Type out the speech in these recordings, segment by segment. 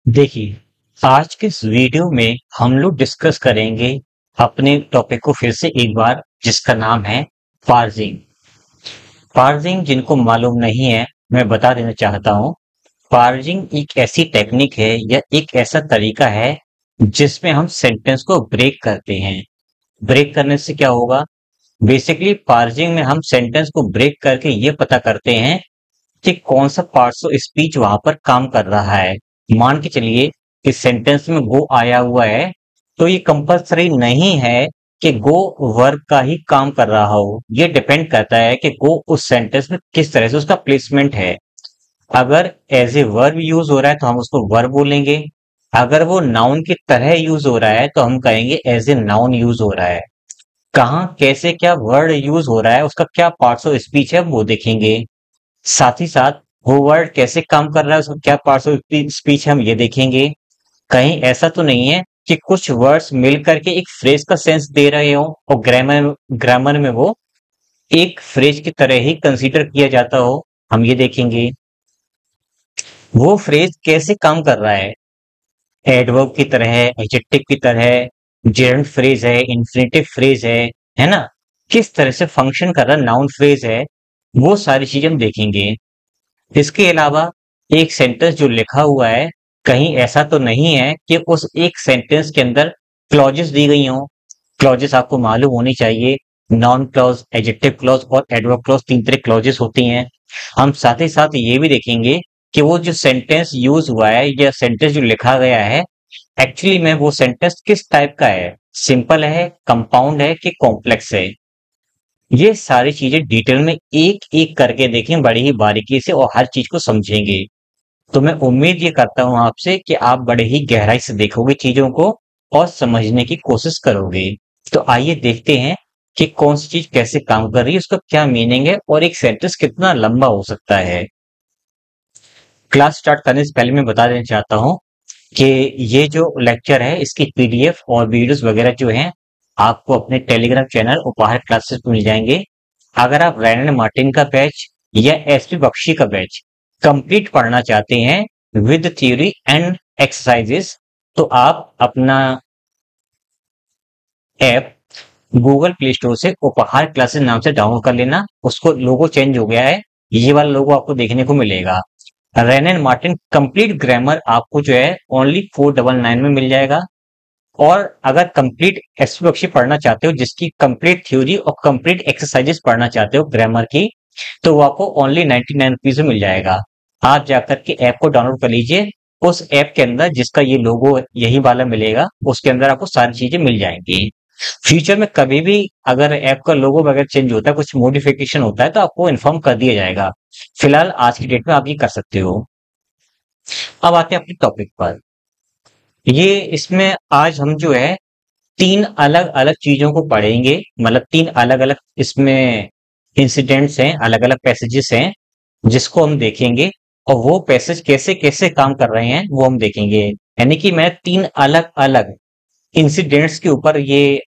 देखिए, आज के इस वीडियो में हम लोग डिस्कस करेंगे अपने टॉपिक को फिर से एक बार, जिसका नाम है पार्सिंग। पार्सिंग जिनको मालूम नहीं है, मैं बता देना चाहता हूँ। पार्सिंग एक ऐसी टेक्निक है या एक ऐसा तरीका है जिसमें हम सेंटेंस को ब्रेक करते हैं। ब्रेक करने से क्या होगा? बेसिकली पार्सिंग में हम सेंटेंस को ब्रेक करके ये पता करते हैं कि कौन सा पार्ट्स ऑफ स्पीच वहां पर काम कर रहा है। मान के चलिए इस सेंटेंस में गो आया हुआ है, तो ये कंपल्सरी नहीं है कि गो वर्ब का ही काम कर रहा हो। ये डिपेंड करता है कि गो उस सेंटेंस में किस तरह से उसका प्लेसमेंट है। अगर एज ए वर्ब यूज हो रहा है तो हम उसको वर्ब बोलेंगे। अगर वो नाउन की तरह यूज हो रहा है तो हम कहेंगे एज ए नाउन यूज हो रहा है। कहाँ कैसे क्या वर्ड यूज हो रहा है, उसका क्या पार्ट्स ऑफ स्पीच है, वो देखेंगे। साथ ही साथ वो वर्ड कैसे काम कर रहा है, उसका क्या पार्ट्स ऑफ स्पीच है, हम ये देखेंगे। कहीं ऐसा तो नहीं है कि कुछ वर्ड्स मिल करके एक फ्रेज का सेंस दे रहे हो और ग्रामर ग्रामर में वो एक फ्रेज की तरह ही कंसीडर किया जाता हो, हम ये देखेंगे। वो फ्रेज कैसे काम कर रहा है, एडवर्ब की तरह है, एडजेक्टिव की तरह है, जेरंड फ्रेज है, इन्फिनेटिव फ्रेज है ना, किस तरह से फंक्शन कर रहा है, नाउन फ्रेज है, वो सारी चीजें हम देखेंगे। इसके अलावा एक सेंटेंस जो लिखा हुआ है, कहीं ऐसा तो नहीं है कि उस एक सेंटेंस के अंदर क्लॉजेस दी गई हों। क्लॉजेस आपको मालूम होनी चाहिए, नॉन क्लॉज, एडजेक्टिव क्लॉज और एडवर्ब क्लॉज, तीन तरह क्लॉजेस होती हैं। हम साथ ही साथ ये भी देखेंगे कि वो जो सेंटेंस यूज हुआ है या सेंटेंस जो लिखा गया है, एक्चुअली में वो सेंटेंस किस टाइप का है, सिंपल है, कंपाउंड है कि कॉम्प्लेक्स है। ये सारी चीजें डिटेल में एक एक करके देखें बड़ी ही बारीकी से और हर चीज को समझेंगे। तो मैं उम्मीद ये करता हूं आपसे कि आप बड़े ही गहराई से देखोगे चीजों को और समझने की कोशिश करोगे। तो आइए देखते हैं कि कौन सी चीज कैसे काम कर रही है, उसका क्या मीनिंग है और एक सेंटेंस कितना लंबा हो सकता है। क्लास स्टार्ट करने से पहले मैं बता देना चाहता हूँ कि ये जो लेक्चर है इसकी पीडीएफ और वीडियोस वगैरह जो हैं आपको अपने टेलीग्राम चैनल उपहार क्लासेस पे मिल जाएंगे। अगर आप रैनन मार्टिन का बैच या एसपी बख्शी का बैच कंप्लीट पढ़ना चाहते हैं विद थ्योरी एंड एक्सरसाइजेस, तो आप अपना ऐप गूगल प्ले स्टोर से उपहार क्लासेस नाम से डाउनलोड कर लेना। उसको लोगो चेंज हो गया है, ये वाला लोगो आपको देखने को मिलेगा। रैन एंड मार्टिन कंप्लीट ग्रामर आपको जो है ओनली 499 में मिल जाएगा। और अगर कंप्लीट एसपी बख्शी पढ़ना चाहते हो, जिसकी कंप्लीट थ्योरी और कंप्लीट एक्सरसाइजेस पढ़ना चाहते हो ग्रामर की, तो वो आपको ओनली 99 रुपीज में मिल जाएगा। आप जाकर के ऐप को डाउनलोड कर लीजिए। उस ऐप के अंदर जिसका ये लोगो यही वाला मिलेगा, उसके अंदर आपको सारी चीजें मिल जाएंगी। फ्यूचर में कभी भी अगर ऐप का लोगो वगैरह चेंज होता है, कुछ मॉडिफिकेशन होता है, तो आपको इन्फॉर्म कर दिया जाएगा। फिलहाल आज की डेट में आप ये कर सकते हो। अब आते हैं अपने टॉपिक पर। ये इसमें आज हम जो है तीन अलग अलग चीजों को पढ़ेंगे, मतलब तीन अलग अलग इसमें इंसिडेंट्स हैं, अलग अलग पैसेजेस हैं जिसको हम देखेंगे। और वो पैसेज कैसे कैसे काम कर रहे हैं वो हम देखेंगे। यानी कि मैं तीन अलग अलग इंसिडेंट्स के ऊपर ये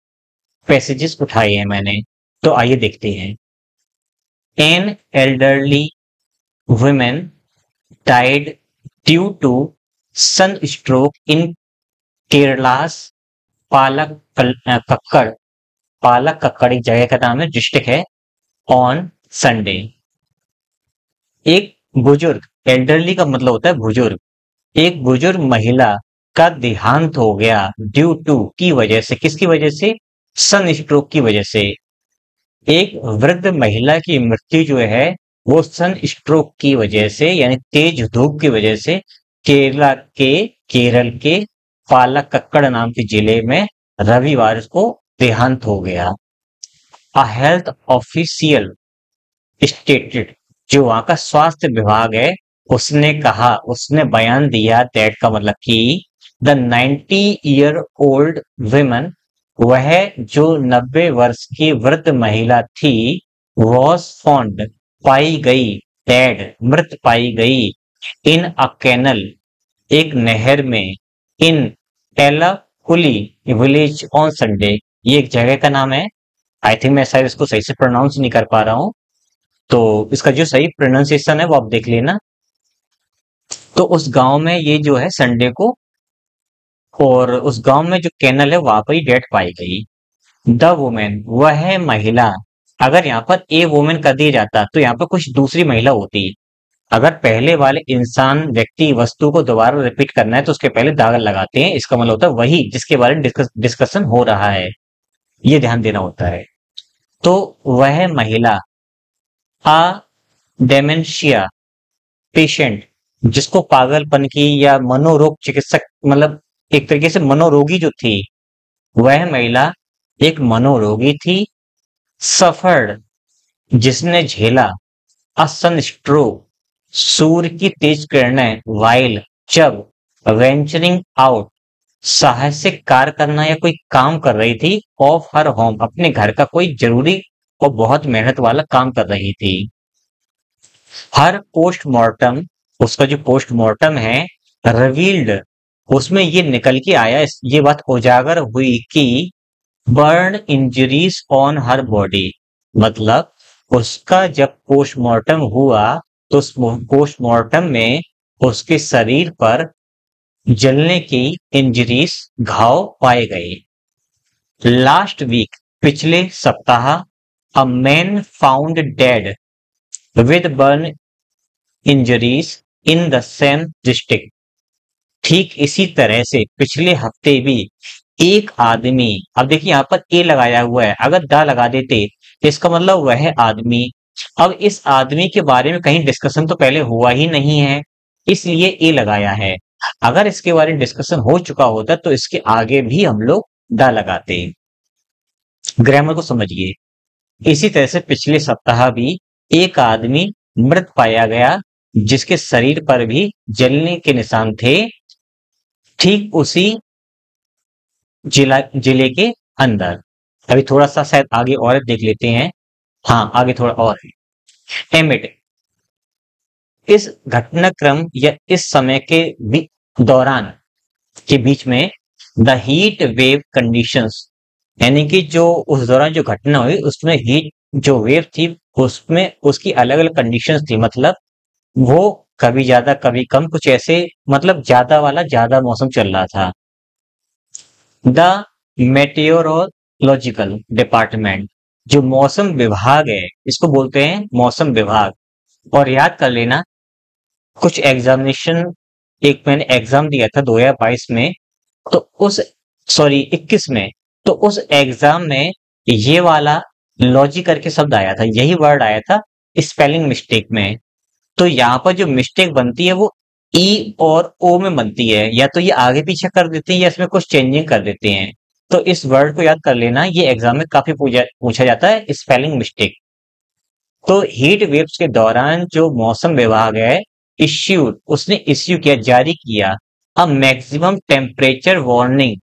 पैसेजेस उठाए हैं मैंने। तो आइए देखते हैं। An elderly women died due to sunstroke in Kerala's Kakkar. पालक कक्कड़ एक जगह का नाम है, डिस्ट्रिक्ट है। ऑन संडे एक बुजुर्ग, एल्डरली का मतलब होता है बुजुर्ग, एक बुजुर्ग महिला का देहांत हो गया ड्यू टू की वजह से। किसकी वजह से? सन स्ट्रोक की वजह से। एक वृद्ध महिला की मृत्यु जो है वो सन स्ट्रोक की वजह से, यानी तेज धूप की वजह से केरल के पालक्कड़ नाम के जिले में रविवार को देहांत हो गया। अ हेल्थ ऑफिशियल स्टेटेड, जो वहां का स्वास्थ्य विभाग है, उसने कहा, उसने बयान दिया, दैट का मतलब कि द 90-year-old women, वह जो 90 वर्ष की वृद्ध महिला थी, वॉज फाउंड, पाई गई, डेड, मृत पाई गई, इन अ कैनल, एक नहर में, इन टेलाकुली विलेज ऑन संडे। ये एक जगह का नाम है। आई थिंक मैं शायद इसको सही से प्रोनाउंस नहीं कर पा रहा हूँ, तो इसका जो सही प्रोनाउंसिएशन है वो आप देख लेना। तो उस गांव में ये जो है संडे को, और उस गांव में जो कैनल है वहां पर ही डेड पाई गई। द वुमेन, वह महिला। अगर यहाँ पर ए वुमेन कर दिया जाता तो यहाँ पर कुछ दूसरी महिला होती। अगर पहले वाले इंसान, व्यक्ति, वस्तु को दोबारा रिपीट करना है तो उसके पहले दाग लगाते हैं, इसका मतलब होता है वही जिसके बारे में डिस्कशन हो रहा है, ये ध्यान देना होता है। तो वह महिला, आ डेमेंशिया पेशेंट, जिसको पागलपन की या मनोरोग चिकित्सक, मतलब एक तरीके से मनोरोगी जो थी, वह महिला एक मनोरोगी थी। सफर्ड, जिसने झेला। अ सनस्ट्रोक, सूर्य की तेज किरणें। वाइल, जब। वेंचरिंग आउट, साहसिक कार्य करना या कोई काम कर रही थी। ऑफ हर होम, अपने घर का कोई जरूरी और बहुत मेहनत वाला काम कर रही थी। हर पोस्टमार्टम, उसका जो पोस्टमार्टम है, रिवील्ड, उसमें ये निकल के आया, ये बात उजागर हुई कि burn injuries on her body, मतलब उसका जब पोस्टमार्टम हुआ तो उस पोस्टमार्टम में उसके शरीर पर जलने की इंजरीज, घाव पाए गए। लास्ट वीक, पिछले सप्ताह। A man found dead with burn injuries in the same district. ठीक इसी तरह से पिछले हफ्ते भी एक आदमी, अब देखिए यहाँ पर ए लगाया हुआ है, अगर दा लगा देते तो इसका मतलब वह आदमी। अब इस आदमी के बारे में कहीं डिस्कशन तो पहले हुआ ही नहीं है, इसलिए ए लगाया है। अगर इसके बारे में डिस्कशन हो चुका होता तो इसके आगे भी हम लोग दा लगाते। ग्रामर को समझिए। इसी तरह से पिछले सप्ताह भी एक आदमी मृत पाया गया, जिसके शरीर पर भी जलने के निशान थे, ठीक उसी जिले के अंदर। अभी थोड़ा सा शायद आगे और देख लेते हैं। हाँ, आगे थोड़ा और है। एमिट, इस घटनाक्रम या इस समय के दौरान के बीच में, द हीट वेव कंडीशंस, यानी कि जो उस दौरान जो घटना हुई उसमें हीट जो वेव थी उसमें उसकी अलग अलग कंडीशंस थी, मतलब वो कभी ज्यादा कभी कम, कुछ ऐसे, मतलब ज्यादा वाला ज्यादा मौसम चल रहा था। द मेटेओरोलॉजिकल डिपार्टमेंट, जो मौसम विभाग है, इसको बोलते हैं मौसम विभाग। और याद कर लेना, कुछ एग्जामिनेशन, एक मैंने एग्जाम दिया था 2022 में, तो उस, सॉरी 21 में, तो उस एग्जाम में ये वाला लॉजिक करके शब्द आया था, यही वर्ड आया था स्पेलिंग मिस्टेक में। तो यहाँ पर जो मिस्टेक बनती है वो ई और ओ में बनती है, या तो ये आगे पीछे कर देते हैं या इसमें कुछ चेंजिंग कर देते हैं। तो इस वर्ड को याद कर लेना, ये एग्जाम में काफी पूछा जाता है, स्पेलिंग मिस्टेक। तो हीट वेव्स के दौरान जो मौसम विभाग है, इश्यूड, उसने इश्यू किया, जारी किया, अ मैक्सिमम टेम्परेचर वार्निंग,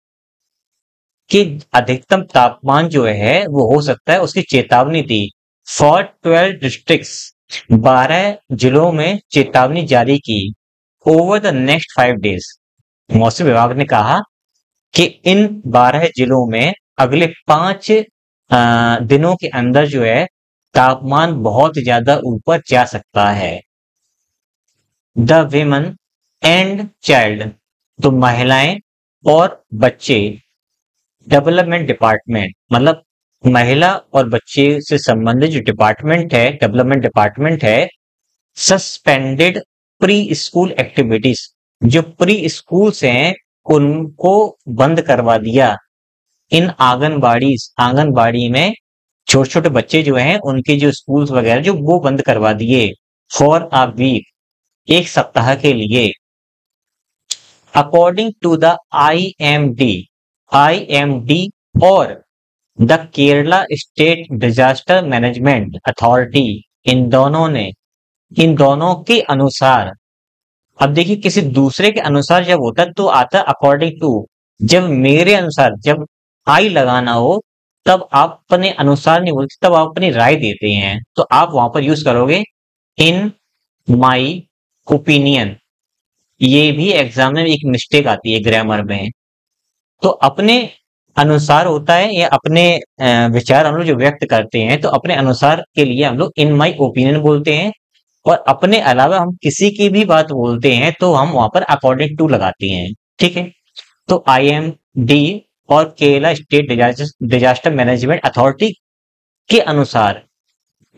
कि अधिकतम तापमान जो है वो हो सकता है, उसकी चेतावनी दी। फॉर 12 डिस्ट्रिक्ट्स, 12 जिलों में चेतावनी जारी की। ओवर द नेक्स्ट 5 डेज, मौसम विभाग ने कहा कि इन 12 जिलों में अगले 5 दिनों के अंदर जो है तापमान बहुत ज्यादा ऊपर जा सकता है। द विमेन एंड चाइल्ड, तो महिलाएं और बच्चे। डेवलपमेंट डिपार्टमेंट, मतलब महिला और बच्चे से संबंधित जो डिपार्टमेंट है, डेवलपमेंट डिपार्टमेंट है, सस्पेंडेड प्री स्कूल एक्टिविटीज, जो प्री स्कूल्स हैं उनको बंद करवा दिया। इन आंगनबाड़ी में छोटे छोटे बच्चे जो हैं उनके जो स्कूल्स वगैरह जो वो बंद करवा दिए। फॉर अ वीक, एक सप्ताह के लिए। अकॉर्डिंग टू द IMD और the Kerala state disaster management authority, इन दोनों के अनुसार, अब देखिए किसी दूसरे के अनुसार जब होता है तो आता है अकॉर्डिंग टू। जब मेरे अनुसार, जब आई लगाना हो तब आप अपने अनुसार नहीं बोलते, तब आप अपनी राय देते हैं, तो आप वहां पर यूज करोगे इन माई ओपिनियन। ये भी एग्जाम में एक मिस्टेक आती है ग्रामर में। तो अपने अनुसार होता है, या अपने विचार हम लोग जो व्यक्त करते हैं तो अपने अनुसार के लिए हम लोग इन माई ओपिनियन बोलते हैं। और अपने अलावा हम किसी की भी बात बोलते हैं तो हम वहां पर अकॉर्डिंग टू लगाते हैं। ठीक है, तो IMD और Kerala state disaster management authority के अनुसार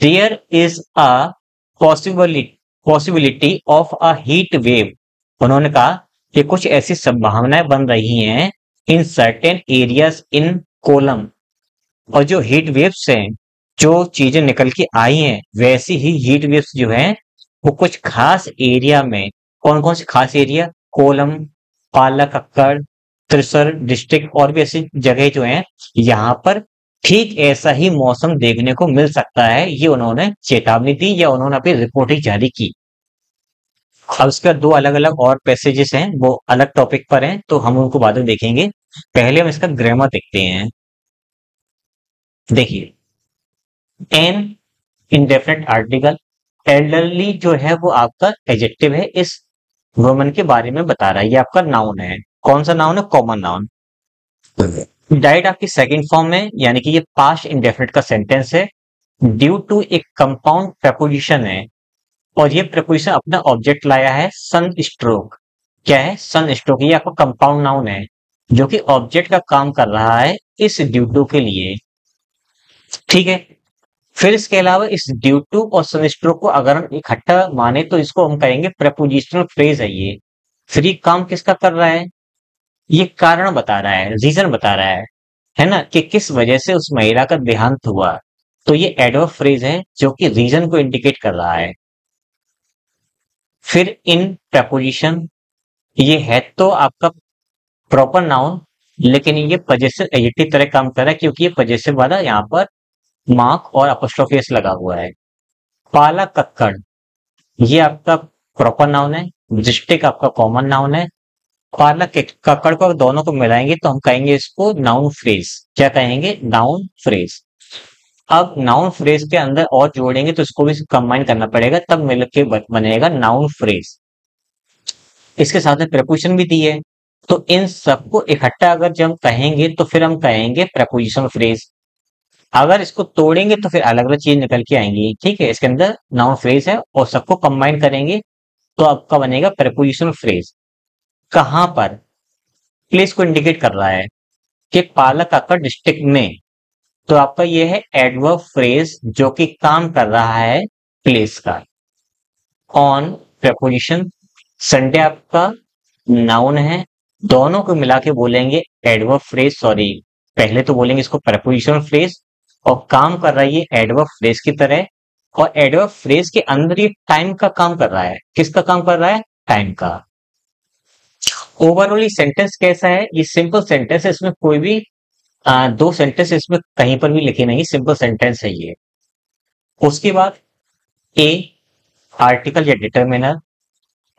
there is a possibility of a heat wave. उन्होंने कहा कि कुछ ऐसी संभावनाएं बन रही हैं in certain areas in Kollam, और जो हीट वेव्स हैं, जो चीजें निकल के आई हैं, वैसी ही हीट वेव्स जो हैं वो कुछ खास एरिया में, कौन कौन से खास एरिया, कोलम, पालकक्कड़, त्रिस्सूर डिस्ट्रिक्ट और भी ऐसी जगह जो हैं, यहाँ पर ठीक ऐसा ही मौसम देखने को मिल सकता है। ये उन्होंने चेतावनी दी या उन्होंने अपनी रिपोर्टिंग जारी की। अब इसका दो अलग अलग और पैसेजेस हैं, वो अलग टॉपिक पर हैं, तो हम उनको बाद में देखेंगे। पहले हम इसका ग्रामर देखते हैं। देखिए, एन इंडेफिनिट आर्टिकल, एल्डरली जो है वो आपका एडजेक्टिव है, इस वुमन के बारे में बता रहा है। ये आपका नाउन है। कौन सा नाउन है? Common noun. डाइड आपकी सेकंड फॉर्म में, यानी कि ये पास्ट इंडेफिनिट का सेंटेंस है। ड्यू टू एक कंपाउंड प्रपोजिशन है, और ये प्रपोजिशन अपना ऑब्जेक्ट लाया है सन स्ट्रोक। क्या है? Sunstroke. ये आपका कंपाउंड नाउन है जो कि ऑब्जेक्ट का काम कर रहा है इस ड्यू टू के लिए। ठीक है, फिर इसके अलावा इस ड्यू टू और सन स्ट्रोक को अगर हम इकट्ठा माने तो इसको हम कहेंगे प्रपोजिशनल फ्रेज है ये। फिर ये काम किसका कर रहा है? ये कारण बता रहा है, रीजन बता रहा है ना, कि किस वजह से उस महिला का देहांत हुआ। तो ये एडवर्ब फ्रेज है जो कि रीजन को इंडिकेट कर रहा है। फिर इन प्रपोजिशन, ये है तो आपका प्रॉपर नाउन, लेकिन ये पजेसिव एडजेक्टिव तरह काम कर रहा है, क्योंकि ये पजेसिव वाला यहाँ पर मार्क और अपोस्ट्रोफी एस लगा हुआ है। पालकक्कड़, ये आपका प्रॉपर नाउन है। डिस्ट्रिक्ट आपका कॉमन नाउन है। पालकक्कड़ को दोनों को मिलाएंगे तो हम कहेंगे इसको नाउन फ्रेज। क्या कहेंगे? Noun phrase. अब नाउन फ्रेज के अंदर और जोड़ेंगे तो इसको भी कंबाइन करना पड़ेगा, तब मिलके बनेगा नाउन फ्रेज। इसके साथ में प्रपोजिशन भी दी है, तो इन सबको इकट्ठा अगर जब हम कहेंगे तो फिर हम कहेंगे प्रपोजिशनल फ्रेज। अगर इसको तोड़ेंगे तो फिर अलग अलग चीज निकल के आएंगी। ठीक है, इसके अंदर नाउन फ्रेज है और सबको कंबाइन करेंगे तो आपका बनेगा प्रपोजिशनल फ्रेज। कहां पर? प्लेस को इंडिकेट कर रहा है कि पालकक्कड़ डिस्ट्रिक्ट में, तो आपका ये है एडवर्ब फ्रेज जो कि काम कर रहा है प्लेस का। ऑन प्रपोजिशन, संडे आपका नाउन है। दोनों को मिला के बोलेंगे एडवर्ब फ्रेज, सॉरी पहले तो बोलेंगे इसको प्रपोजिशनल फ्रेज, और काम कर रहा है ये एडवर्ब फ्रेज की तरह। और एडवर्ब फ्रेज के अंदर ये टाइम का काम कर रहा है। किसका काम कर रहा है? टाइम का। ओवरऑल ये सेंटेंस कैसा है? ये सिंपल सेंटेंस है, इसमें कोई भी दो सेंटेंस इसमें कहीं पर भी लिखे नहीं, सिंपल सेंटेंस है ये। उसके बाद ए आर्टिकल या डिटर्मिनर,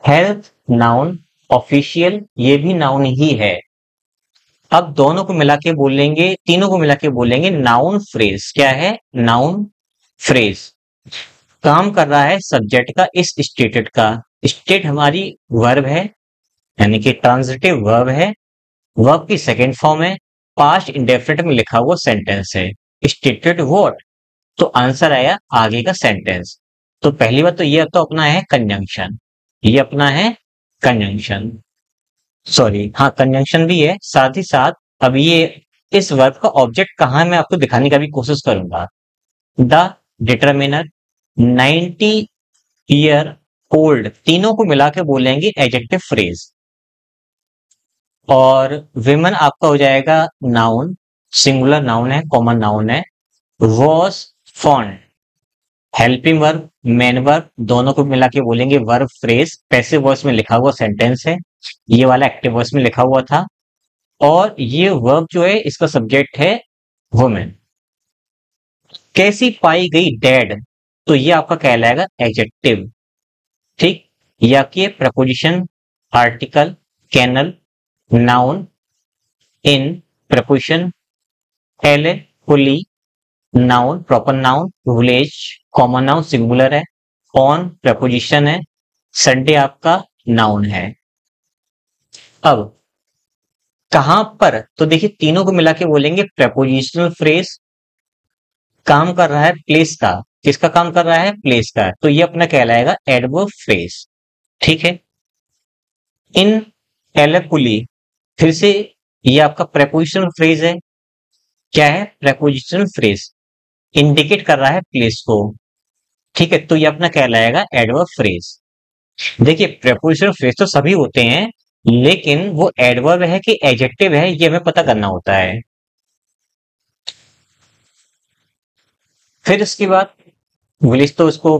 हेल्थ नाउन, ऑफिशियल ये भी नाउन ही है। अब दोनों को मिला के बोलेंगे, तीनों को मिला के बोलेंगे नाउन फ्रेज। क्या है? Noun phrase. काम कर रहा है सब्जेक्ट का, इस स्टेटेड का। स्टेट हमारी वर्ब है, यानी कि ट्रांजिटिव वर्ब है। वर्ब की सेकेंड फॉर्म है, पास्ट इंडेफिनिट में लिखा हुआ सेंटेंस है। Stated what? तो आंसर आया आगे का सेंटेंस। तो पहली बात तो ये तो अपना है कंजंक्शन, ये अपना है कंजंक्शन, सॉरी हाँ कंजंक्शन भी है। साथ ही साथ अब ये इस वर्ब का ऑब्जेक्ट कहाँ है मैं आपको दिखाने का भी कोशिश करूंगा। द डिटर्मिनर, 90 ईयर ओल्ड, तीनों को मिला के बोलेंगे एडजेक्टिव फ्रेज। और विमेन आपका हो जाएगा नाउन, सिंगुलर नाउन है, कॉमन नाउन है। Was fond, helping verb, main verb, दोनों को मिला के बोलेंगे वर्ब फ्रेज। पैसिव वॉइस में लिखा हुआ सेंटेंस है, ये वाला एक्टिव वॉइस में लिखा हुआ था। और ये वर्ब जो है इसका सब्जेक्ट है वुमेन। कैसी पाई गई डेड, तो ये आपका कहलाएगा एडजेक्टिव। ठीक, या कि प्रपोजिशन, आर्टिकल, कैनल, नाउन, इन प्रपोजिशन, एले fully noun, proper noun, village common noun singular है, ऑन प्रपोजिशन है, संडे आपका नाउन है। अब कहां पर? तो देखिए तीनों को मिला के बोलेंगे प्रपोजिशनल फ्रेज। काम कर रहा है प्लेस का, किसका काम कर रहा है? प्लेस का। तो ये अपना कहलाएगा एडवर्ब फ्रेज। ठीक है। इन एलेपुली, फिर से ये आपका प्रेपोजिशनल फ्रेज है। क्या है? प्रेपोजिशनल फ्रेज, इंडिकेट कर रहा है प्लेस को। ठीक है, तो ये अपना कहलाएगा एडवर्ब फ्रेज। देखिए, प्रेपोजिशनल फ्रेज तो सभी होते हैं, लेकिन वो एडवर्ब है कि एडजेक्टिव है ये हमें पता करना होता है। फिर इसके बाद इंग्लिश तो इसको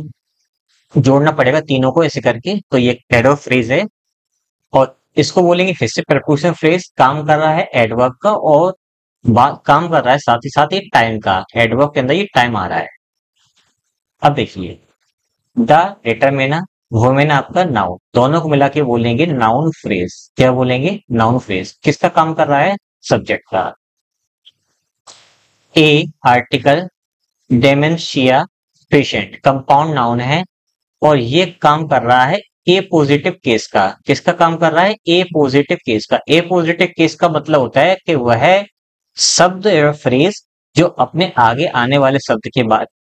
जोड़ना पड़ेगा तीनों को ऐसे करके, तो ये एडवर्ब फ्रेज है। और इसको बोलेंगे फिर से प्रपोजिशनल फ्रेज, काम कर रहा है एडवर्ब का, और काम कर रहा है साथ ही साथ ये टाइम का, एडवर्ब के अंदर ये टाइम आ रहा है। अब देखिए, द डिटरमिनर, वुमेन आपका नाउन, दोनों को मिला के बोलेंगे नाउन फ्रेज। क्या बोलेंगे? Noun phrase. किसका काम कर रहा है? सब्जेक्ट का। A article, dementia patient compound noun है, और ये काम कर रहा है ए पॉजिटिव केस का। किसका काम कर रहा है? ए पॉजिटिव केस का। ए पॉजिटिव केस का मतलब होता है कि वह शब्द या फ्रेज जो अपने आगे आने वाले शब्द के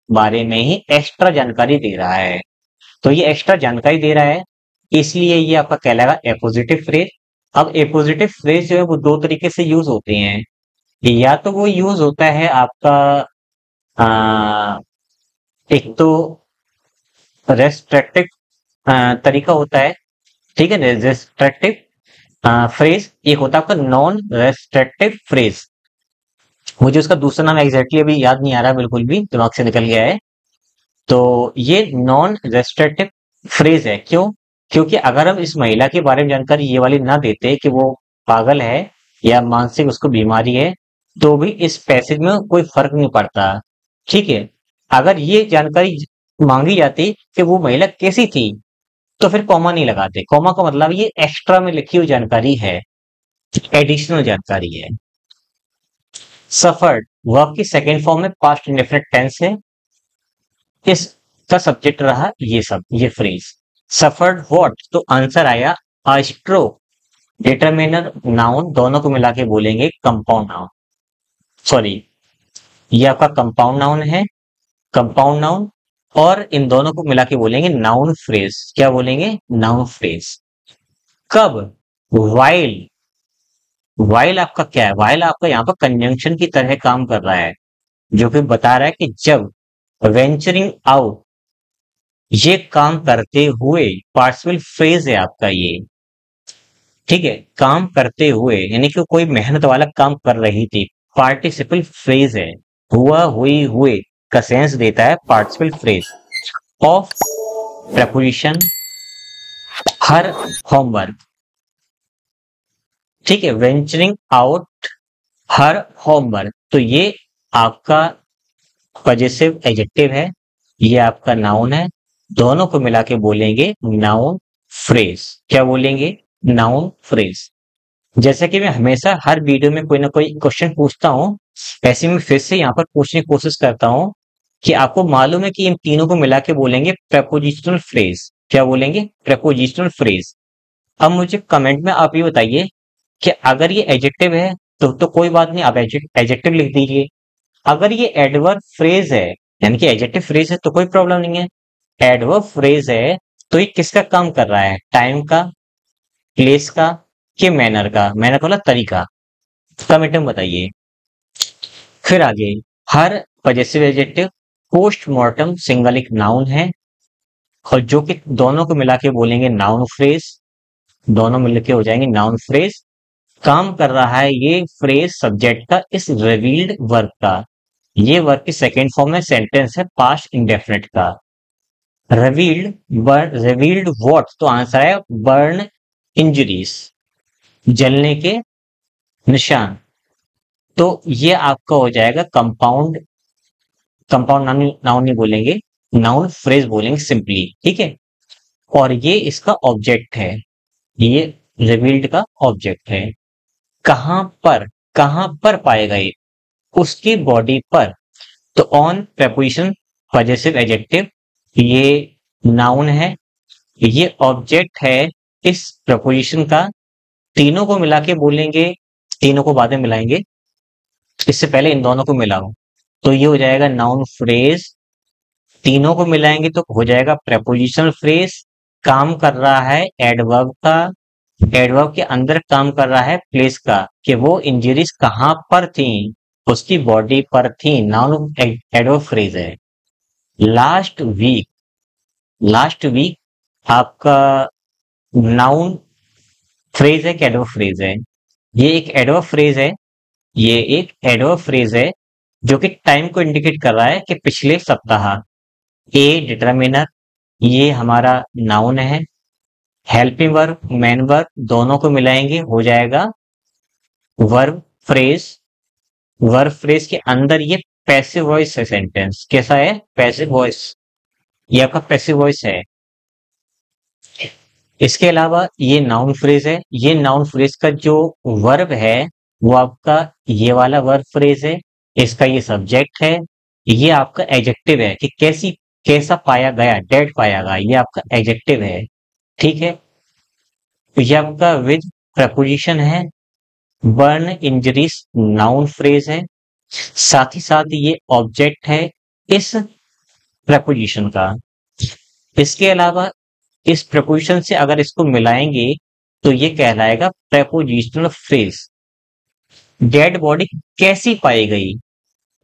बारे में ही एक्स्ट्रा जानकारी दे रहा है। तो ये एक्स्ट्रा जानकारी दे रहा है, इसलिए ये आपका कहलाएगा एपोजिटिव फ्रेज। अब एपोजिटिव फ्रेज जो है वो दो तरीके से यूज होते हैं। या तो वो यूज होता है आपका एक तो रेस्ट्रिक्टिव तरीका होता है। ठीक है, रेस्ट्रिक्टिव फ्रेज। एक होता है आपका नॉन रेस्ट्रिक्टिव फ्रेज। मुझे उसका दूसरा नाम एग्जैक्टली अभी याद नहीं आ रहा, बिल्कुल भी दिमाग से निकल गया है। तो ये नॉन रेस्ट्रिक्टिव फ्रेज है। क्यों? क्योंकि अगर हम इस महिला के बारे में जानकारी ये वाली ना देते कि वो पागल है या मानसिक उसको बीमारी है, तो भी इस पैसेज में कोई फर्क नहीं पड़ता। ठीक है, अगर ये जानकारी मांगी जाती कि वो महिला कैसी थी, तो फिर कॉमा नहीं लगाते। कॉमा का मतलब ये एक्स्ट्रा में लिखी हुई जानकारी है, एडिशनल जानकारी है। सफर्ड, वर्ब की सेकेंड फॉर्म में पास्ट इंडेफिनिट टेंस है, इसका सब्जेक्ट रहा ये सब, ये फ्रेज। सफर्ड व्हाट, तो आंसर आया अस्ट्रो। डिटरमिनर नाउन, दोनों को मिला के बोलेंगे कंपाउंड नाउन। सॉरी, ये आपका कंपाउंड नाउन है, कंपाउंड नाउन। और इन दोनों को मिला के बोलेंगे नाउन फ्रेज। क्या बोलेंगे? Noun phrase. कब? वाइल। वाइल आपका क्या है? वाइल आपका यहाँ पर कंजंक्शन की तरह काम कर रहा है, जो कि बता रहा है कि जब। वेंचरिंग आउट, ये काम करते हुए पार्टिसिपल फ्रेज है आपका ये। ठीक है, काम करते हुए यानी कि कोई मेहनत वाला काम कर रही थी, पार्टिसिपल फ्रेज है। हुआ, हुई, हुए का सेंस देता है participle phrase. Of preposition, her homework. ठीक है, वेंचरिंग आउट, हर होमवर्क, तो ये आपका पॉजेसिव एडजेक्टिव है, ये आपका नाउन है। दोनों को मिला के बोलेंगे नाउन फ्रेज। क्या बोलेंगे? Noun phrase. जैसे कि मैं हमेशा हर वीडियो में कोई ना कोई क्वेश्चन पूछता हूं, ऐसे में फिर से यहाँ पर पूछने की कोशिश करता हूं कि आपको मालूम है कि इन तीनों को मिला के बोलेंगे प्रेपोजिशनल फ्रेज। क्या बोलेंगे? Prepositional phrase. अब मुझे कमेंट में आप ये बताइए कि अगर ये एडजेक्टिव है तो कोई बात नहीं, आप एडजेक्टिव लिख दीजिए। अगर ये एडवर्ब फ्रेज है, यानी कि एडजेक्टिव फ्रेज है, तो कोई प्रॉब्लम नहीं है। एडवर्ब फ्रेज है तो ये किसका काम कर रहा है? टाइम का, प्लेस का, कि मैनर का? मैनर का मतलब तरीका। कमेंट में बताइए। फिर आगे, हर पजेसिव एडजेक्टिव पोस्टमार्टम सिंगल एक नाउन है, और जो कि दोनों को मिला के बोलेंगे नाउन फ्रेज। दोनों मिलके हो जाएंगे नाउन फ्रेज। काम कर रहा है ये फ्रेज सब्जेक्ट का, इस रिवील्ड वर्ब का। ये वर्ब की सेकेंड फॉर्म में सेंटेंस है पास्ट इंडेफिनिट का। रिवील्ड व्हाट, तो आंसर है बर्न इंजरीज, जलने के निशान। तो ये आपका हो जाएगा कंपाउंड। कंपाउंड नाउन नहीं बोलेंगे, नाउन फ्रेज बोलेंगे सिंपली। ठीक है, और ये इसका ऑब्जेक्ट है, ये रिवील्ड का ऑब्जेक्ट है। कहां पर? कहां पर पाएगा ये? उसकी बॉडी पर। तो ऑन प्रेपोजिशन पॉजेसिव एडजेक्टिव, ये नाउन है, ये ऑब्जेक्ट है इस प्रपोजिशन का। तीनों को मिला के बोलेंगे, तीनों को बाद में मिलाएंगे, इससे पहले इन दोनों को मिलाओ, तो ये हो जाएगा नाउन फ्रेज तीनों को मिलाएंगे तो हो जाएगा प्रेपोजिशनल फ्रेज। काम कर रहा है एडवर्ब का, एडवर्ब के अंदर काम कर रहा है प्लेस का, कि वो इंजरीज कहां पर थी, उसकी बॉडी पर थी, नाउन एडवर्ब फ्रेज है। लास्ट वीक, लास्ट वीक आपका नाउन फ्रेज है कि एडवर्ब फ्रेज है? ये एक एडवर्ब फ्रेज है, ये एक एडवर्ब फ्रेज है जो कि टाइम को इंडिकेट कर रहा है कि पिछले सप्ताह। ए डिटरमिनर, ये हमारा नाउन है। हेल्पिंग वर्ब, मेन वर्ब दोनों को मिलाएंगे हो जाएगा वर्ब फ्रेज। वर्ब फ्रेज के अंदर ये पैसिव वॉइस है सेंटेंस। कैसा है? Passive voice. ये आपका पैसिव वॉइस है। इसके अलावा ये नाउन फ्रेज है। ये नाउन फ्रेज का जो वर्ब है वो आपका ये वाला वर्ब फ्रेज है। इसका ये सब्जेक्ट है। ये आपका एडजेक्टिव है कि कैसी, कैसा पाया गया, डेड पाया गया, ये आपका एडजेक्टिव है। ठीक है, तो ये आपका विद प्रपोजिशन है। बर्न इंजरीज नाउन फ्रेज है, साथ ही साथ ये ऑब्जेक्ट है इस प्रपोजिशन का। इसके अलावा इस प्रपोजिशन से अगर इसको मिलाएंगे तो ये कहलाएगा प्रपोजिशनल फ्रेज। डेड बॉडी कैसी पाई गई,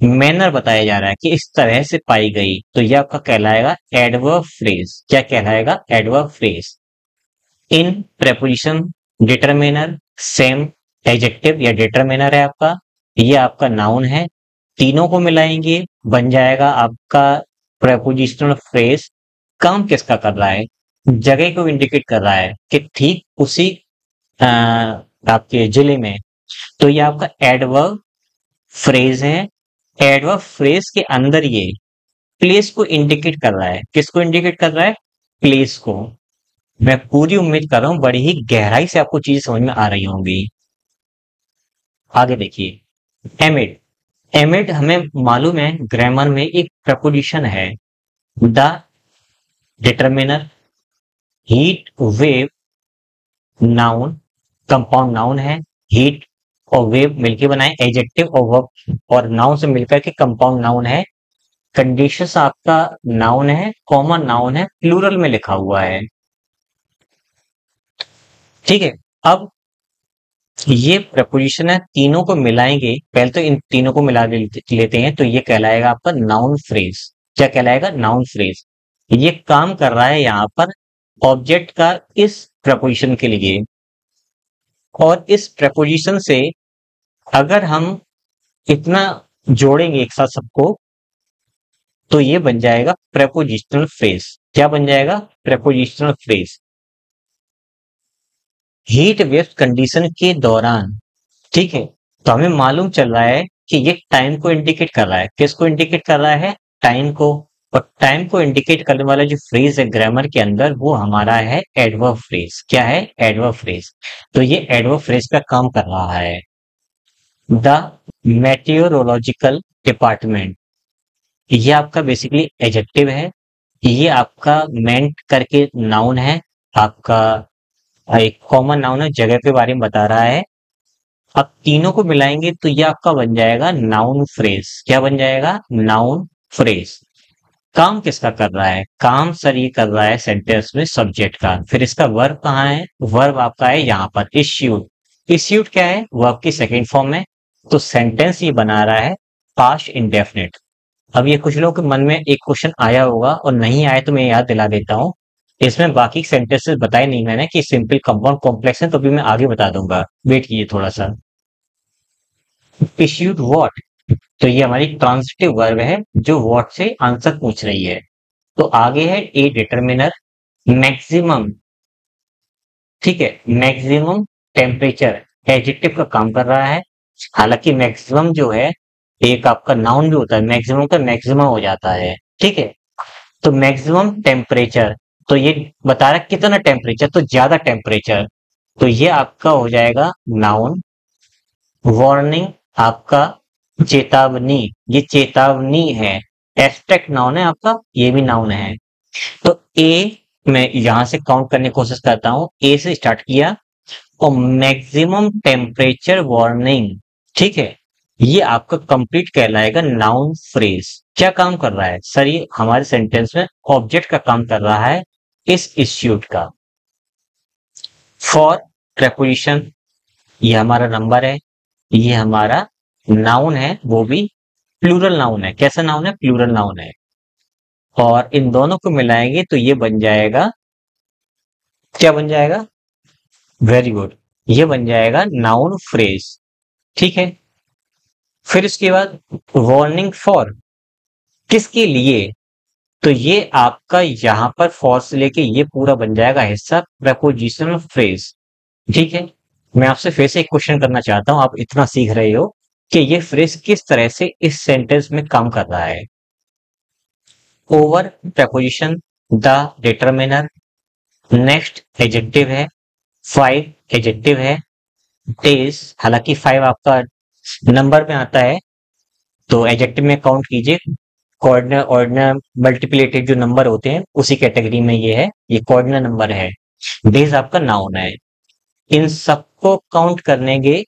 मैनर बताया जा रहा है कि इस तरह से पाई गई, तो यह आपका कहलाएगा एडवर्ब फ्रेज। क्या कहलाएगा? Adverb phrase. In preposition determiner same adjective या डिटरमिनर है आपका, ये आपका नाउन है। तीनों को मिलाएंगे बन जाएगा आपका प्रपोजिशनल फ्रेज। काम किसका कर रहा है? जगह को इंडिकेट कर रहा है कि ठीक उसी आपके जिले में। तो ये आपका एडवर्ब फ्रेज है। एडवर्ब फ्रेज के अंदर ये प्लेस को इंडिकेट कर रहा है। किसको इंडिकेट कर रहा है? प्लेस को। मैं पूरी उम्मीद कर रहा हूं बड़ी ही गहराई से आपको चीज समझ में आ रही होंगी। आगे देखिए एमिड। एमिड हमें मालूम है ग्रामर में एक प्रपोजिशन है। The determiner, heat wave noun, compound noun है। हीट और वेव मिलकर बनाए एडजेक्टिव और वर्ब और नाउन से मिलकर के कंपाउंड नाउन है। कंडीशंस आपका नाउन है, कॉमन नाउन है, प्लूरल में लिखा हुआ है। ठीक है, अब ये प्रपोजिशन है, तीनों को मिलाएंगे। पहले तो इन तीनों को मिला लेते हैं तो ये कहलाएगा आपका नाउन फ्रेज। क्या कहलाएगा? Noun phrase. ये काम कर रहा है यहाँ पर ऑब्जेक्ट का इस प्रपोजिशन के लिए, और इस प्रपोजिशन से अगर हम इतना जोड़ेंगे एक साथ सबको तो ये बन जाएगा प्रपोजिशनल फ्रेज। क्या बन जाएगा? Prepositional phrase. Heat wave condition के दौरान, ठीक है, तो हमें मालूम चल रहा है कि ये टाइम को इंडिकेट कर रहा है। किसको इंडिकेट कर रहा है? टाइम को। और टाइम को इंडिकेट करने वाला जो फ्रेज है ग्रामर के अंदर वो हमारा है एडवर्ब फ्रेज। क्या है? Adverb phrase. तो ये एडवर्ब फ्रेज का काम कर रहा है। द मेटियोरोलॉजिकल डिपार्टमेंट, ये आपका बेसिकली एडजेक्टिव है। ये आपका मेंट करके नाउन है, आपका एक कॉमन नाउन है, जगह के बारे में बता रहा है। अब तीनों को मिलाएंगे तो ये आपका बन जाएगा नाउन फ्रेज। क्या बन जाएगा? Noun phrase. काम किसका कर रहा है? काम सर ये कर रहा है सेंटेंस में सब्जेक्ट का। फिर इसका वर्ब कहाँ है? वर्ब आपका है यहाँ पर इश्यूड। इश्यूड क्या है? वर्ब की सेकेंड फॉर्म है। तो सेंटेंस ये बना रहा है पास्ट इंडेफिनिट। अब ये कुछ लोगों के मन में एक क्वेश्चन आया होगा और नहीं आया तो मैं याद दिला देता हूँ। इसमें बाकी सेंटेंसेस बताए नहीं मैंने कि सिंपल कंपाउंड कॉम्प्लेक्स है, तो भी मैं आगे बता दूंगा। वेट कीजिए थोड़ा सा। इश्यूड व्हाट, तो ये हमारी ट्रांजिटिव वर्ब है जो व्हाट से आंसर पूछ रही है। तो आगे है ए डिटरमिनर मैक्सिमम। ठीक है, मैक्सिमम टेम्परेचर एडजेक्टिव का काम कर रहा है। हालांकि मैक्सिमम जो है एक आपका नाउन भी होता है, मैक्सिमम का मैक्सिमम हो जाता है। ठीक है, तो मैक्सिमम टेम्परेचर, तो ये बता रहा है कितना टेम्परेचर, तो ज्यादा टेम्परेचर। तो ये आपका हो जाएगा नाउन। वार्निंग आपका चेतावनी, ये चेतावनी है। एब्स्ट्रैक्ट नाउन है आपका, ये भी नाउन है। तो ए मैं यहां से काउंट करने की कोशिश करता हूं। ए से स्टार्ट किया और मैक्सिमम टेम्परेचर वार्निंग, ठीक है, ये आपका कंप्लीट कहलाएगा नाउन फ्रेज। क्या काम कर रहा है सर? ये हमारे सेंटेंस में ऑब्जेक्ट का काम कर रहा है, इस इश्यूड का। फॉर प्रेपोजिशन, ये हमारा नंबर है, ये हमारा नाउन है, वो भी प्लूरल नाउन है। कैसा नाउन है? प्लूरल नाउन है। और इन दोनों को मिलाएंगे तो ये बन जाएगा, क्या बन जाएगा? वेरी गुड, ये बन जाएगा नाउन फ्रेज। ठीक है। फिर इसके बाद वार्निंग फॉर, किसके लिए? तो ये आपका यहां पर फॉर से लेके ये पूरा बन जाएगा हिस्सा प्रपोजिशनल फ्रेज। ठीक है। मैं आपसे फिर से एक क्वेश्चन करना चाहता हूं, आप इतना सीख रहे हो कि ये फ्रेज किस तरह से इस सेंटेंस में काम कर रहा है। Over preposition, the determiner, next adjective है, फाइव एजेक्टिव है, डेज, हालांकि फाइव आपका नंबर में आता है तो एजेक्टिव में काउंट कीजिए। कोऑर्डिनल ऑर्डिनल मल्टीप्लिकेटिव जो नंबर होते हैं उसी कैटेगरी में ये है, ये कोऑर्डिनल नंबर है। डेज आपका नाउन है। इन सबको काउंट करने के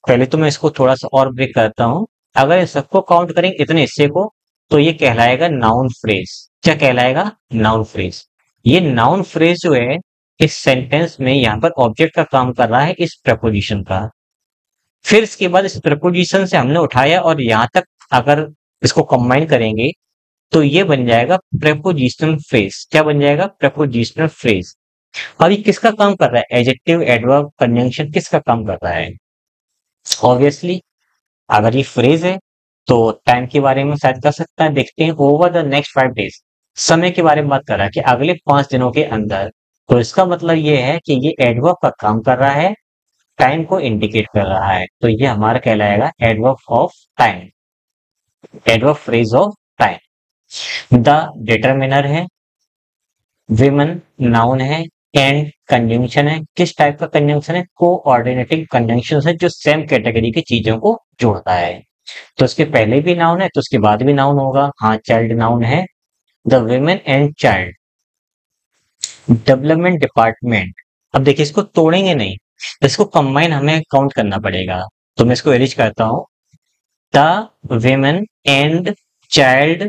पहले तो मैं इसको थोड़ा सा और ब्रेक करता हूं। अगर इन सबको काउंट करेंगे इतने हिस्से को तो ये कहलाएगा नाउन फ्रेज। क्या कहलाएगा? Noun phrase. ये नाउन फ्रेज जो है इस सेंटेंस में यहाँ पर ऑब्जेक्ट का काम कर रहा है, इस प्रपोजिशन का। फिर इसके बाद इस प्रपोजिशन से हमने उठाया और यहाँ तक अगर इसको कंबाइन करेंगे तो ये बन जाएगा प्रेपोजिशनल फ्रेज। क्या बन जाएगा? Prepositional phrase. अब ये किसका काम कर रहा है? एडजेक्टिव, एडवर्ब, कंजंक्शन किसका काम कर रहा है? ऑब्वियसली अगर ये फ्रेज है तो टाइम के बारे में शायद कर सकता है। देखते हैं, ओवर द नेक्स्ट 5 डेज, समय के बारे में बात कर रहा है कि अगले 5 दिनों के अंदर। तो इसका मतलब ये है कि ये एडवर्ब का काम कर रहा है, टाइम को इंडिकेट कर रहा है। तो ये हमारा कहलाएगा adverb of time, adverb phrase of time. The determiner है, विमन नाउन है, एंड कंजंक्शन है। किस टाइप का कंजंक्शन है? कोऑर्डिनेटिंग कंजंक्शन है जो सेम कैटेगरी की चीजों को जोड़ता है। तो इसके पहले भी नाउन है तो उसके बाद भी नाउन होगा। हाँ, चाइल्ड नाउन है। The women and child, development department. अब देखिए इसको तोड़ेंगे नहीं, इसको कंबाइन हमें काउंट करना पड़ेगा। तो मैं इसको एरिज करता हूं, the women and child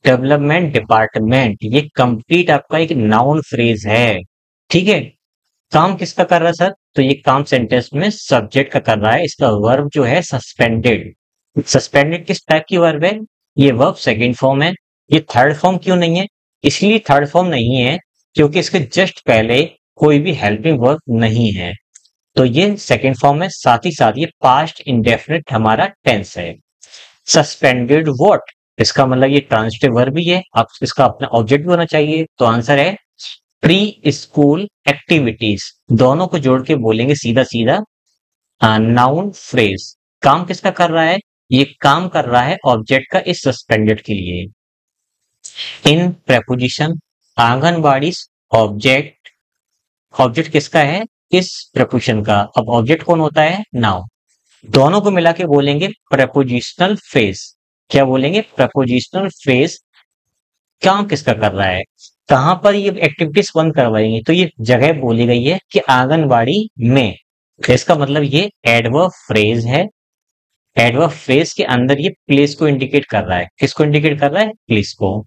development department. ये कंप्लीट आपका एक नाउन फ्रेज है। ठीक है। काम किसका कर रहा है सर? तो ये काम सेंटेंस में सब्जेक्ट का कर रहा है। इसका वर्ब जो है सस्पेंडेड। सस्पेंडेड किस टाइप की वर्ब है? ये वर्ब सेकंड फॉर्म है। ये थर्ड फॉर्म क्यों नहीं है? इसलिए थर्ड फॉर्म नहीं है क्योंकि इसके जस्ट पहले कोई भी हेल्पिंग वर्ब नहीं है। तो ये सेकंड फॉर्म है, साथ ही साथ ये पास्ट इंडेफिनिट हमारा टेंस है। Suspended what? इसका मतलब ये ट्रांजिटिव वर्ब भी है, अब इसका अपना ऑब्जेक्ट भी होना चाहिए। तो आंसर है प्री स्कूल एक्टिविटीज। दोनों को जोड़ के बोलेंगे सीधा सीधा नाउन फ्रेज। काम किसका कर रहा है? ये काम कर रहा है ऑब्जेक्ट का इस सस्पेंडेड के लिए। इन प्रेपोजिशन, आंगनबाड़ी ऑब्जेक्ट, ऑब्जेक्ट किसका है? इस प्रपोजिशन का। अब ऑब्जेक्ट कौन होता है? नाउन। दोनों को मिला के बोलेंगे प्रपोजिशनल फ्रेज। क्या बोलेंगे? Prepositional phrase. काम किसका कर रहा है? कहां पर ये एक्टिविटीज बंद करवाएंगे? तो ये जगह बोली गई है कि आंगनबाड़ी में। तो इसका मतलब ये एडवर्ब फ्रेज है। एडवर्ब फ्रेज के अंदर ये प्लेस को इंडिकेट कर रहा है। किसको इंडिकेट कर रहा है? प्लेस को।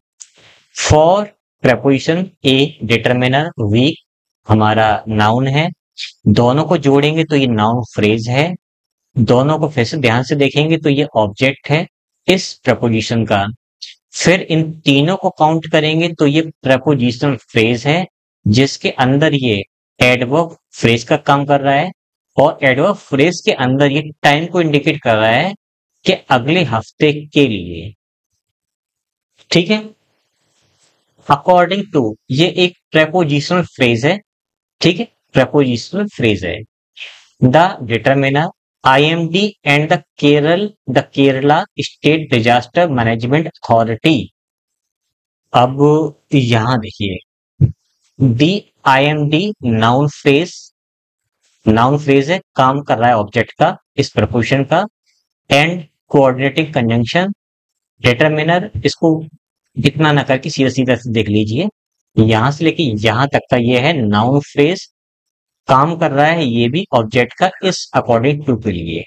For preposition a determiner, week हमारा नाउन है। दोनों को जोड़ेंगे तो ये नाउन फ्रेज है। दोनों को फिर से ध्यान से देखेंगे तो ये ऑब्जेक्ट है इस प्रपोजिशन का। फिर इन तीनों को काउंट करेंगे तो ये प्रपोजिशनल फ्रेज है जिसके अंदर ये एडवर्ब फ्रेज का काम कर रहा है। और एडवर्ब फ्रेज के अंदर ये टाइम को इंडिकेट कर रहा है कि अगले हफ्ते के लिए। ठीक है। अकॉर्डिंग टू, ये एक प्रपोजिशनल फ्रेज है। ठीक है, प्रपोजिशनल फ्रेज है। The determiner, IMD and the Kerala state disaster management authority. अब यहां देखिए, दी IMD noun phrase, noun phrase है, काम कर रहा है ऑब्जेक्ट का इस प्रपोजिशन का। एंड कोऑर्डिनेटिंग कंजंक्शन, डिटरमिनर, इसको इतना ना करके सीधा सीधा से देख लीजिए, यहां से लेके यहां तक का ये है नाउन फ्रेज। काम कर रहा है ये भी ऑब्जेक्ट का इस अकॉर्डिंग टू के लिए।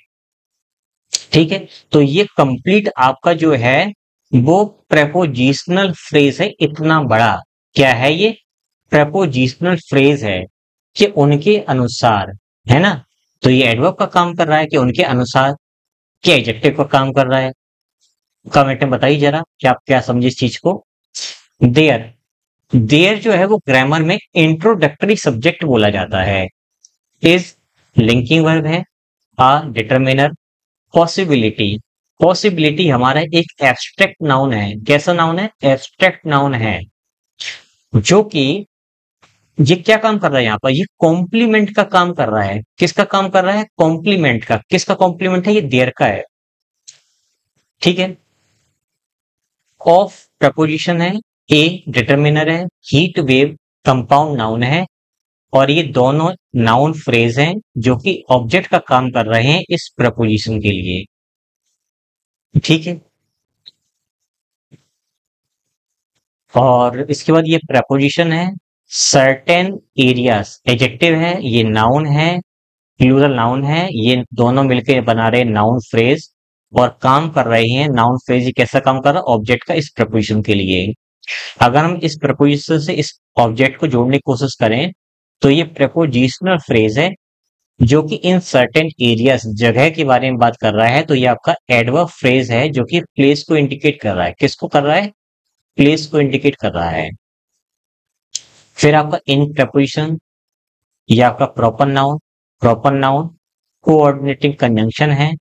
ठीक है, तो ये कंप्लीट आपका जो है वो प्रेपोजिशनल फ्रेज है, इतना बड़ा। क्या है ये? प्रेपोजिशनल फ्रेज है कि उनके अनुसार, है ना। तो ये एडवर्ब का काम कर रहा है कि उनके अनुसार, क्या एडजेक्टिव का काम कर रहा है? कमेंट में बताइए जरा कि आप क्या समझे इस चीज को। देयर, देयर जो है वो ग्रामर में इंट्रोडक्टरी सब्जेक्ट बोला जाता है। इज लिंकिंग वर्ब है। आ डिटरमिनर। पॉसिबिलिटी, पॉसिबिलिटी हमारा एक एब्स्ट्रैक्ट नाउन है। कैसा नाउन है? एब्स्ट्रैक्ट नाउन है, जो कि ये क्या काम कर रहा है यहाँ पर? ये कॉम्प्लीमेंट का काम कर रहा है। किसका काम कर रहा है? कॉम्प्लीमेंट का। किसका कॉम्प्लीमेंट है? ये देयर का है। ठीक है। ऑफ प्रपोजिशन है। ए डिटरमिनर है। हीट वेव कंपाउंड नाउन है। और ये दोनों नाउन फ्रेज हैं जो कि ऑब्जेक्ट का काम कर रहे हैं इस प्रपोजिशन के लिए। ठीक है। और इसके बाद ये प्रपोजिशन है। सर्टेन एरियाज एडजेक्टिव है, ये नाउन है, प्लूरल नाउन है। ये दोनों मिलकर बना रहे नाउन फ्रेज और काम कर रहे हैं। नाउन फ्रेज ये कैसा काम कर रहा है? ऑब्जेक्ट का इस प्रपोजिशन के लिए। अगर हम इस प्रपोजिशन से इस ऑब्जेक्ट को जोड़ने की कोशिश करें तो ये प्रपोजिशनल फ्रेज है जो कि इन सर्टेन एरियाज जगह के बारे में बात कर रहा है। तो ये आपका एडवर्ब फ्रेज है जो कि प्लेस को इंडिकेट कर रहा है। किसको कर रहा है? प्लेस को इंडिकेट कर रहा है। फिर आपका इन प्रपोजिशन, ये आपका proper noun. Proper noun coordinating conjunction है।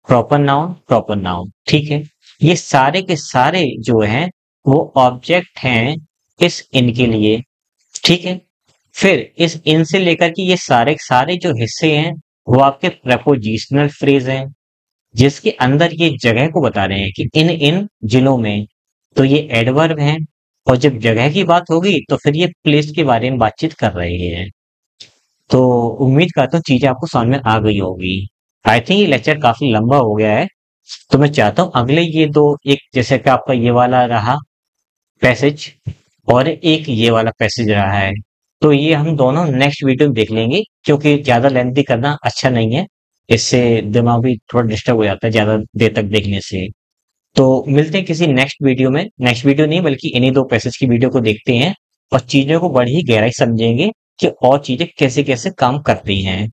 Proper noun, proper noun. ठीक है। ये सारे के सारे जो हैं वो ऑब्जेक्ट हैं इस इन के लिए। ठीक है। फिर इस इन से लेकर के ये सारे सारे जो हिस्से हैं वो आपके प्रपोजिशनल फ्रेज हैं, जिसके अंदर ये जगह को बता रहे हैं कि इन इन जिलों में। तो ये एडवर्ब हैं। और जब जगह की बात होगी तो फिर ये प्लेस के बारे में बातचीत कर रहे हैं। तो उम्मीद करता हूँ चीजें आपको समझ में आ गई होगी। आई थिंक ये लेक्चर काफी लंबा हो गया है, तो मैं चाहता हूँ अगले ये दो, एक जैसे कि आपका ये वाला रहा पैसेज और एक ये वाला पैसेज रहा है, तो ये हम दोनों नेक्स्ट वीडियो में देख लेंगे, क्योंकि ज्यादा लेंथी करना अच्छा नहीं है। इससे दिमाग भी थोड़ा डिस्टर्ब हो जाता है ज्यादा देर तक देखने से। तो मिलते हैं किसी नेक्स्ट वीडियो में। नेक्स्ट वीडियो नहीं बल्कि इन्हीं दो पैसेज की वीडियो को देखते हैं और चीजों को बड़ी ही गहराई समझेंगे कि और चीजें कैसे कैसे काम करती हैं।